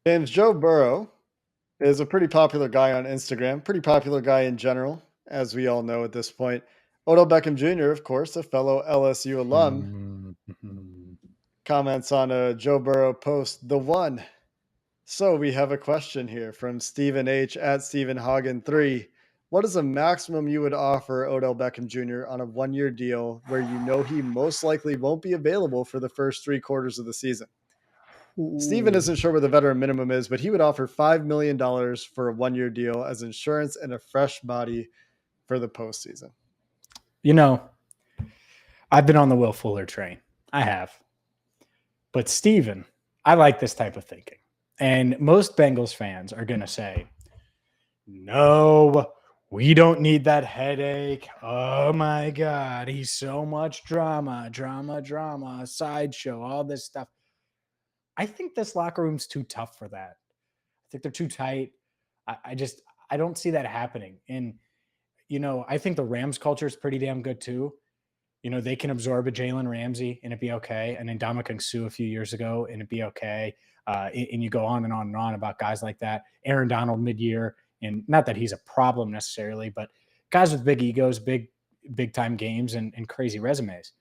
James, Joe Burrow is a pretty popular guy on Instagram, pretty popular guy in general, as we all know at this point. Odell Beckham Jr., of course, a fellow LSU alum, Mhm. comments on a Joe Burrow post, the one. So we have a question here from Stephen H. at Stephen Hagen3. What is the maximum you would offer Odell Beckham Jr. on a 1 year deal where you know he most likely won't be available for the first 3 quarters of the season? Steven Ooh. isn't sure what the veteran minimum is, but he would offer $5 million for a 1 year deal as insurance and a fresh body for the postseason. You know, I've been on the Will Fuller train. I have. But Steven, I like this type of thinking. And most Bengals fans are going to say, no, we don't need that headache. Oh my God. He's so much drama, sideshow, all this stuff. I think this locker room's too tough for that. I think they're too tight. I don't see that happening. And, I think the Rams culture is pretty damn good too. They can absorb a Jalen Ramsey and it'd be okay. And then Ndamukong Suh a few years ago and it'd be okay. And you go on and on and on about guys like that. Aaron Donald mid-year, and not that he's a problem necessarily, but guys with big egos, big time games, and crazy resumes.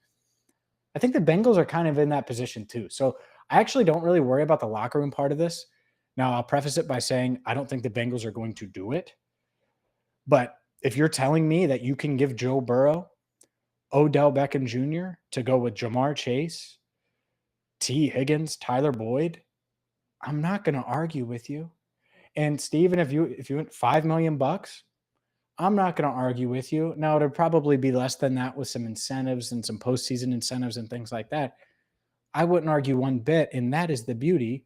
I think the Bengals are kind of in that position too. So I actually don't really worry about the locker room part of this. Now, I'll preface it by saying I don't think the Bengals are going to do it. But if you're telling me that you can give Joe Burrow Odell Beckham Jr. to go with Jamar Chase, T. Higgins, Tyler Boyd, I'm not going to argue with you. And Steven, if you went $5 million, I'm not going to argue with you. Now, it'll probably be less than that with some incentives and some postseason incentives and things like that. I wouldn't argue one bit, and that is the beauty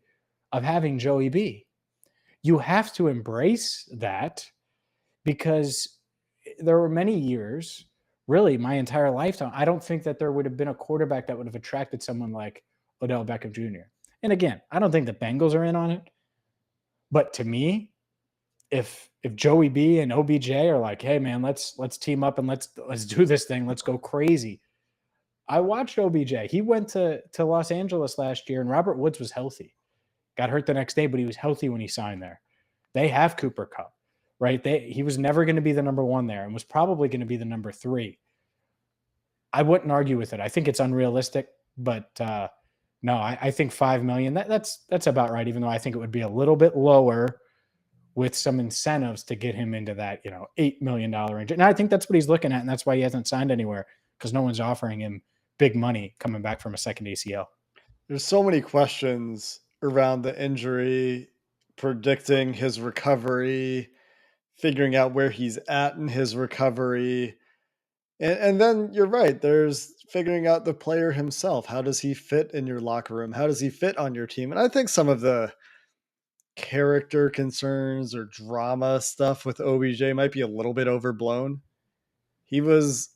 of having Joey B. You have to embrace that because there were many years, really my entire lifetime, I don't think that there would have been a quarterback that would have attracted someone like Odell Beckham Jr. And again, I don't think the Bengals are in on it. But to me, if Joey B and OBJ are like, hey man, let's team up and let's do this thing, let's go crazy. I watched OBJ. He went to Los Angeles last year and Robert Woods was healthy. Got hurt the next day, but he was healthy when he signed there. They have Cooper Kupp, right? He was never going to be the number one there and was probably going to be the number 3. I wouldn't argue with it. I think it's unrealistic, but no, I think 5 million. That's about right. Even though I think it would be a little bit lower with some incentives to get him into that $8 million range. And I think that's what he's looking at, and that's why he hasn't signed anywhere because no one's offering him big money coming back from a second ACL. There's so many questions around the injury, predicting his recovery, figuring out where he's at in his recovery. And then you're right. There's figuring out the player himself. How does he fit in your locker room? How does he fit on your team? And I think some of the character concerns or drama stuff with OBJ might be a little bit overblown. He was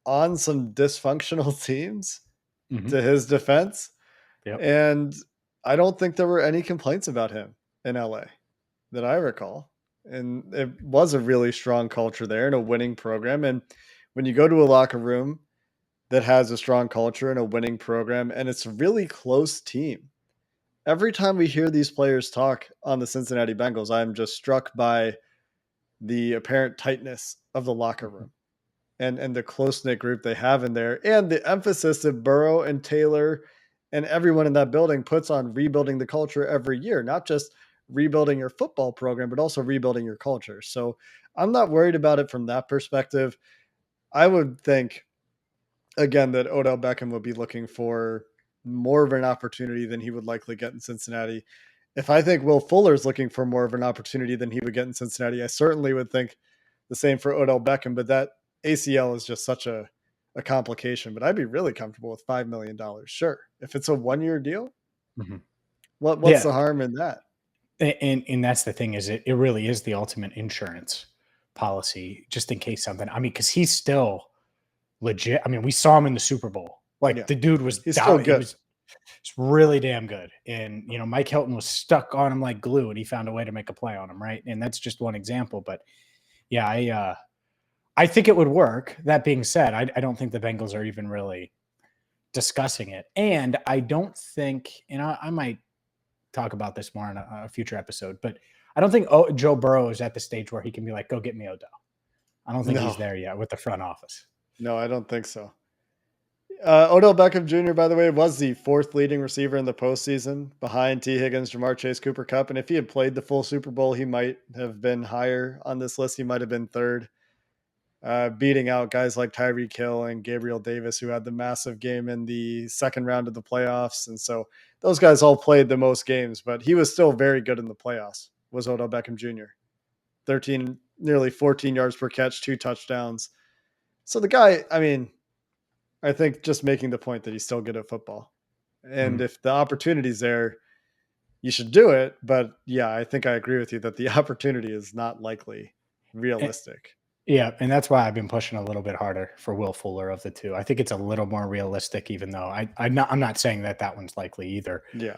on some dysfunctional teams, to his defense. Yep. And I don't think there were any complaints about him in LA that I recall. And it was a really strong culture there and a winning program. And when you go to a locker room that has a strong culture and a winning program, and it's a really close team, every time we hear these players talk on the Cincinnati Bengals, I'm just struck by the apparent tightness of the locker room and the close-knit group they have in there, and the emphasis that Burrow and Taylor and everyone in that building puts on rebuilding the culture every year, not just rebuilding your football program, but also rebuilding your culture. So I'm not worried about it from that perspective. I would think, again, that Odell Beckham would be looking for more of an opportunity than he would likely get in Cincinnati. If I think Will Fuller's looking for more of an opportunity than he would get in Cincinnati, I certainly would think the same for Odell Beckham, but that ACL is just such a complication. But I'd be really comfortable with $5 million. Sure. If it's a 1 year deal, what's the harm in that? And that's the thing is it really is the ultimate insurance policy, just in case something. I mean, because he's still legit. I mean, we saw him in the Super Bowl. The dude was he's still good. It's really damn good. And, Mike Hilton was stuck on him like glue and he found a way to make a play on him. Right. And that's just one example. But yeah, I think it would work. That being said, I don't think the Bengals are even really discussing it. And I don't think, and I might talk about this more in a future episode, but I don't think Joe Burrow is at the stage where he can be like, go get me Odell. I don't think he's No, there yet with the front office. no, I don't think so. Odell Beckham Jr., by the way, was the fourth leading receiver in the postseason behind T. Higgins, Jamar Chase, Cooper Kupp. And if he had played the full Super Bowl, he might have been higher on this list. He might have been third, beating out guys like Tyreek Hill and Gabriel Davis, who had the massive game in the second round of the playoffs. And so those guys all played the most games, but he was still very good in the playoffs, was Odell Beckham Jr. 13, nearly 14 yards per catch, 2 touchdowns. So the guy, I mean, I think just making the point that he's still good at football. And if the opportunity's there, you should do it. But yeah, I think I agree with you that the opportunity is not likely realistic. Yeah, and that's why I've been pushing a little bit harder for Will Fuller of the two. I think it's a little more realistic, even though I'm not saying that one's likely either. Yeah.